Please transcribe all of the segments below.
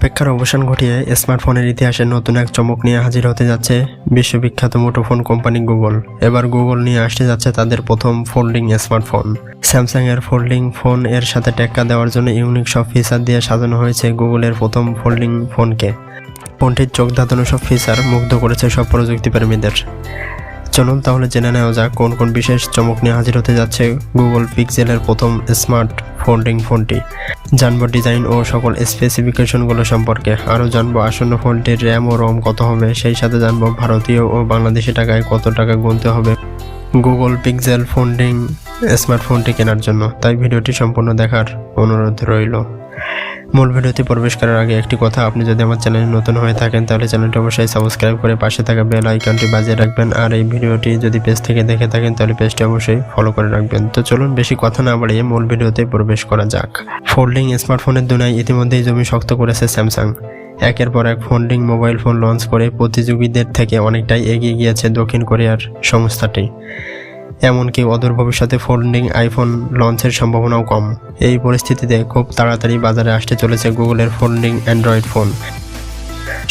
অপেক্ষার অবসান ঘটিয়ে স্মার্টফোনের ইতিহাসে নতুন এক চমক নিয়ে হাজির হতে যাচ্ছে বিশ্ববিখ্যাত মুঠোফোন কোম্পানি গুগল। এবার গুগল নিয়ে আসতে যাচ্ছে তাদের প্রথম ফোল্ডিং স্মার্টফোন। স্যামসাং এর ফোল্ডিং ফোন এর সাথে টেক্কা দেওয়ার জন্য ইউনিক সব ফিচার দিয়ে সাজানো হয়েছে গুগলের প্রথম ফোল্ডিং ফোনকে। ফোনটির চোখ ধাঁধানো সব ফিচার মুগ্ধ করেছে সব প্রযুক্তিপ্রেমীদের। চলুন তাহলে জেনে নেওয়া যাক কোন কোন বিশেষ চমক নিয়ে হাজির হতে যাচ্ছে গুগল পিক্সেলের প্রথম স্মার্ট ফোল্ডিং ফোনটি। জানবো ডিজাইন ও সকল স্পেসিফিকেশনগুলো সম্পর্কে। আরও জানবো আসন্ন ফোনটির র্যাম ও রম কত হবে, সেই সাথে জানবো ভারতীয় ও বাংলাদেশি টাকায় কত টাকা গুনতে হবে গুগল পিক্সেল ফোল্ডিং স্মার্টফোনটি কেনার জন্য। তাই ভিডিওটি সম্পূর্ণ দেখার অনুরোধ রইল। মূল ভিডিওতে প্রবেশ করার আগে একটি কথা, আপনি যদি আমার চ্যানেলে নতুন হয়ে থাকেন তাহলে চ্যানেলটি অবশ্যই সাবস্ক্রাইব করে পাশে থাকা বেল আইকনটি বাজিয়ে রাখবেন। আর এই ভিডিওটি যদি পেজ থেকে দেখে থাকেন তাহলে পেজটি অবশ্যই ফলো করে রাখবেন। তো চলুন বেশি কথা না বাড়িয়ে মূল ভিডিওতে প্রবেশ করা যাক। ফোল্ডিং স্মার্টফোনের দুনিয়ায় ইতিমধ্যেই জমি শক্ত করেছে স্যামসাং। একের পর এক ফোল্ডিং মোবাইল ফোন লঞ্চ করে প্রতিযোগীদের থেকে অনেকটাই এগিয়ে গিয়েছে দক্ষিণ কোরিয়ার সংস্থাটি। এমনকি অদূর ভবিষ্যতে ফোল্ডিং আইফোন লঞ্চের সম্ভাবনাও কম। এই পরিস্থিতিতে খুব তাড়াতাড়ি বাজারে আসতে চলেছে গুগলের ফোল্ডিং অ্যান্ড্রয়েড ফোন।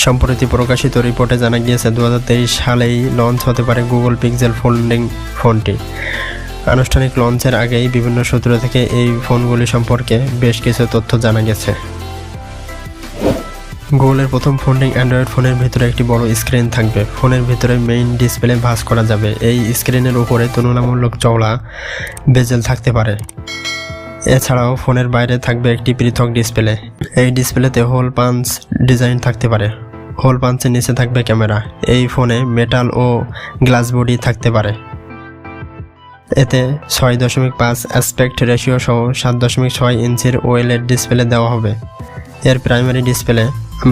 সম্প্রতি প্রকাশিত রিপোর্টে জানা গিয়েছে 2023 সালেই লঞ্চ হতে পারে গুগল পিক্সেল ফোল্ডিং ফোনটি। আনুষ্ঠানিক লঞ্চের আগেই বিভিন্ন সূত্র থেকে এই ফোনগুলি সম্পর্কে বেশ কিছু তথ্য জানা গেছে। গুগলের প্রথম ফোল্ডিং অ্যান্ড্রয়েড ফোনের ভিতরে একটি বড় স্ক্রিন থাকবে। ফোনের ভিতরে মেইন ডিসপ্লে ভাঁজ করা যাবে। এই স্ক্রিনের উপরে তুলনামূলক চওড়া বেজেল থাকতে পারে। এছাড়াও ফোনের বাইরে থাকবে একটি পৃথক ডিসপ্লে। এই ডিসপ্লেতে হোল পাঞ্চ ডিজাইন থাকতে পারে। হোল পাঞ্চের নিচে থাকবে ক্যামেরা। এই ফোনে মেটাল ও গ্লাস বডি থাকতে পারে। এতে 6.5 অ্যাসপেক্ট রেশিও সহ 7.6 ইঞ্চির ওএলইডি ডিসপ্লে দেওয়া হবে। এর primary display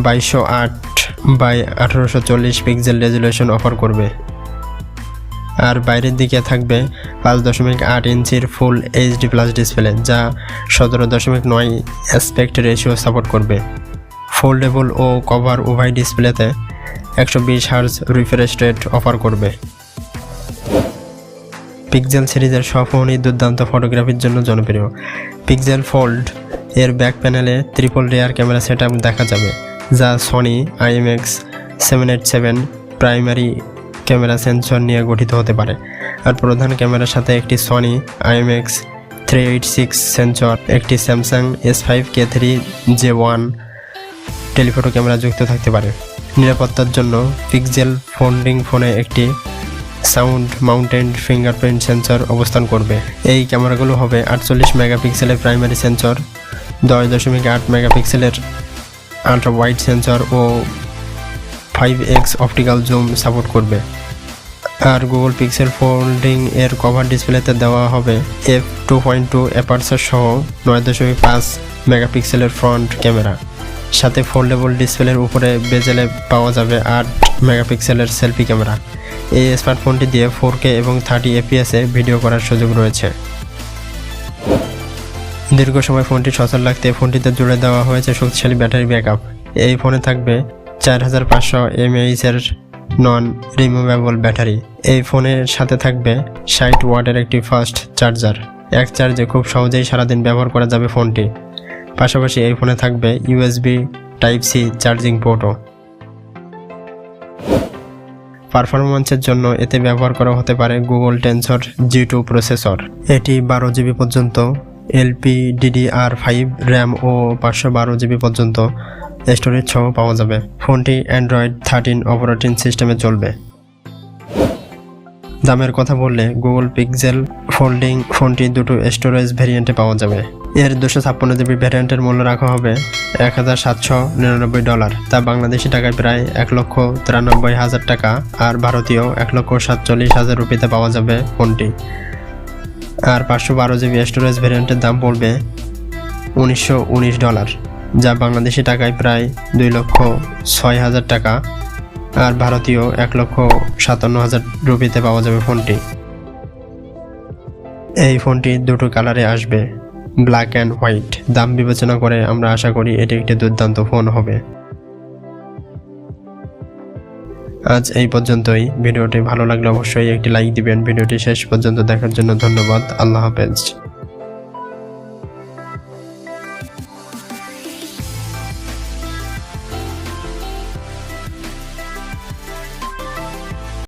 2208x1840 pixel resolution offer করবে। আর বাইরের দিকে থাকবে 5.8 ইঞ্চির ফুল এইচডি প্লাস ডিসপ্লে, যা 17.9 অ্যাসপেক্ট রেশিও সাপোর্ট করবে। ফোল্ডেবল ও কভার উভয় ডিসপ্লেতে 120 হার্জ রিফ্রেশ রেট অফার করবে। পিক্সেল সিরিজের সব ফোনই দুর্দান্ত ফটোগ্রাফির জন্য জনপ্রিয়। পিক্সেল ফোল্ড এর ব্যাক প্যানেলে ট্রিপল রেয়ার ক্যামেরা সেটআপ দেখা যাবে, যা Sony IMX787 primary camera sensor নিয়ে গঠিত হতে পারে। আর প্রধান ক্যামেরার সাথে একটি সনি IMX386 সেন্সর, একটি স্যামসাং S5K3J1 টেলিফটো ক্যামেরা যুক্ত থাকতে পারে। নিরাপত্তার জন্য পিক্সেল ফোল্ডিং ফোনে একটি সাউন্ড মাউন্টেড ফিঙ্গারপ্রিন্ট সেন্সর অবস্থান করবে। এই ক্যামেরাগুলো হবে 48 মেগাপিক্সেলের প্রাইমারি সেন্সর, 10.8 মেগাপিক্সেলের আল্ট্রা ওয়াইড সেন্সর ও 5x অপটিক্যাল জুম সাপোর্ট করবে। আর গুগল পিক্সেল ফোল্ডিং এর কভার ডিসপ্লেতে দেওয়া হবে f2.2 অ্যাপারচার সহ 9.5 মেগাপিক্সেলের ফ্রন্ট ক্যামেরা। সাথে ফোল্ডেবল ডিসপ্লের উপরে বেজেলে পাওয়া যাবে 8 মেগাপিক্সেলের সেলফি ক্যামেরা। এই স্মার্টফোনটি দিয়ে 4K এবং 30 fps এ ভিডিও করার সুযোগ রয়েছে। দীর্ঘ সময় ফোনটি সচল রাখতে ফোনটিতে জুড়ে দেওয়া হয়েছে শক্তিশালী ব্যাটারি ব্যাকআপ। এই ফোনে থাকবে 4500 mAh এর নন রিমুভেবল ব্যাটারি। এই ফোনের সাথে থাকবে 60 ওয়াটের একটি ফাস্ট চার্জার। এক চার্জে খুব সহজেই সারাদিন ব্যবহার করা যাবে ফোনটি। পাশাপাশি এই ফোনে থাকবে USB Type-C চার্জিং পোর্টও। পারফরম্যান্সের জন্য এতে ব্যবহার করা হতে পারে গুগল টেনসর G2 প্রসেসর। এটি 12 GB পর্যন্ত LPDDR5 র্যাম ও 512 GB পর্যন্ত স্টোরেজ সহ পাওয়া যাবে। ফোনটি Android 13 অপারেটিং সিস্টেমে চলবে। দামের কথা বললে গুগল পিক্সেল ফোল্ডিং ফোনটি দুটো স্টোরেজ ভ্যারিয়েন্টে পাওয়া যাবে। এর 256 GB ভ্যারিয়েন্টের মূল্য রাখা হবে $1799, তা বাংলাদেশি টাকায় প্রায় 1,93,000 টাকা। আর ভারতীয় 1,47,000 রুপিতে পাওয়া যাবে ফোনটি। আর 512 GB স্টোরেজ ভ্যারিয়েন্টের দাম পড়বে $1919, যা বাংলাদেশি টাকায় প্রায় 2,06,000 টাকা। আর ভারতীয় 1,57,000 রুপিতে পাওয়া যাবে ফোনটি। এই ফোনটি দুটো কালারে আসবে, ব্ল্যাক অ্যান্ড হোয়াইট। দাম বিবেচনা করে আমরা আশা করি এটি একটি দুর্দান্ত ফোন হবে। আজ এই পর্যন্তই। ভিডিওটি ভালো লাগলে অবশ্যই একটি লাইক দিবেন। ভিডিওটি শেষ পর্যন্ত দেখার জন্য ধন্যবাদ। আল্লাহ হাফেজ।